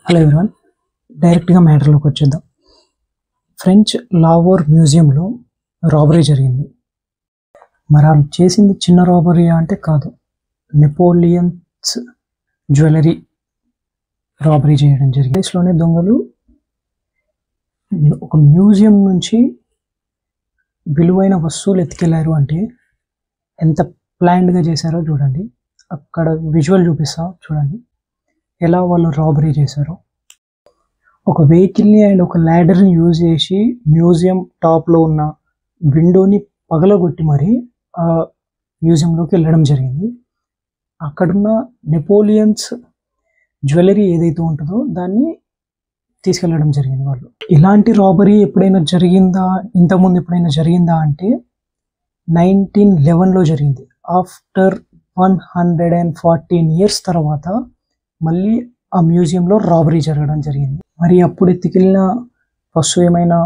Hello everyone, డైరెక్ట్గా మ్యాటర్లోకి వచ్చేద్దాం. French లావోర్ మ్యూజియంలో రాబరీ జరిగింది. మరి వాళ్ళు చేసింది చిన్న రాబరీ అంటే కాదు, నెపోలియన్స్ జ్యువెలరీ రాబరీ చేయడం జరిగింది. ప్లేస్లోనే దొంగలు ఒక మ్యూజియం నుంచి విలువైన వస్తువులు ఎత్తుకెళ్లారు అంటే ఎంత ప్లాన్డ్గా చేశారో చూడండి. అక్కడ విజువల్ చూపిస్తా చూడండి ఎలా వాళ్ళు రాబరీ చేశారో. ఒక వెహికల్ని అండ్ ఒక ల్యాడర్ని యూజ్ చేసి మ్యూజియం టాప్లో ఉన్న విండోని పగలగొట్టి మరి ఆ మ్యూజియంలోకి వెళ్ళడం జరిగింది. అక్కడున్న నెపోలియన్స్ జ్యువెలరీ ఏదైతే ఉంటుందో దాన్ని తీసుకెళ్ళడం జరిగింది వాళ్ళు. ఇలాంటి రాబరీ ఎప్పుడైనా జరిగిందా, ఇంతకుముందు ఎప్పుడైనా జరిగిందా అంటే 1911లో జరిగింది. ఆఫ్టర్ 114 years తర్వాత మళ్ళీ ఆ మ్యూజియంలో రాబరీ జరగడం జరిగింది. మరి అప్పుడు ఎత్తుకెళ్ళిన వస్తువు ఏమైనా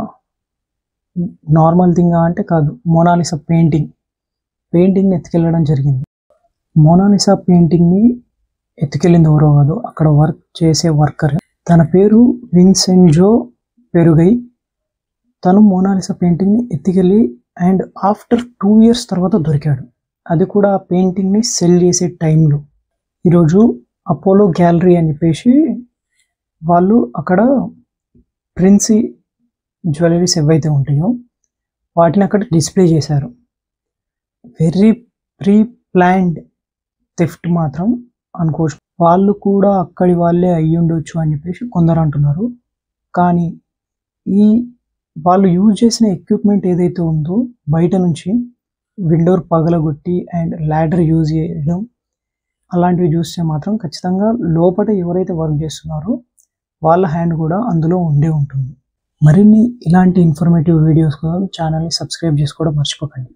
నార్మల్ థింగా అంటే కాదు, మోనాలిసా పెయింటింగ్ని ఎత్తుకెళ్ళడం జరిగింది. మోనాలిసా పెయింటింగ్ని ఎత్తుకెళ్ళింది ఎవరో కాదు, అక్కడ వర్క్ చేసే వర్కర్. తన పేరు విన్సెంజో పెరుగై. తను మోనాలిసా పెయింటింగ్ని ఎత్తుకెళ్ళి అండ్ ఆఫ్టర్ 2 years తర్వాత దొరికాడు. అది కూడా ఆ పెయింటింగ్ని సెల్ చేసే టైంలో. ఈరోజు అపోలో గ్యాలరీ అని చెప్పేసి వాళ్ళు అక్కడ ప్రిన్సీ జ్యువెలరీస్ ఏవైతే ఉంటాయో వాటిని అక్కడ డిస్ప్లే చేశారు. వెరీ ప్రీ ప్లాన్డ్ థెఫ్ట్ మాత్రం అనుకోవచ్చు. వాళ్ళు కూడా అక్కడి వాళ్ళే అయ్యి ఉండొచ్చు అని చెప్పేసి కొందరు అంటున్నారు. కానీ ఈ వాళ్ళు యూజ్ చేసిన ఎక్విప్మెంట్ ఏదైతే ఉందో బయట నుంచి విండోర్ పగలగొట్టి అండ్ ల్యాడర్ యూజ్ చేయడం అలాంటివి చూస్తే మాత్రం ఖచ్చితంగా లోపల ఎవరైతే వర్క్ చేస్తున్నారో వాళ్ళ హ్యాండ్ కూడా అందులో ఉండే ఉంటుంది. మరిన్ని ఇలాంటి ఇన్ఫర్మేటివ్ వీడియోస్ కోసం ఛానల్ని సబ్స్క్రైబ్ చేసుకోవడం మర్చిపోకండి.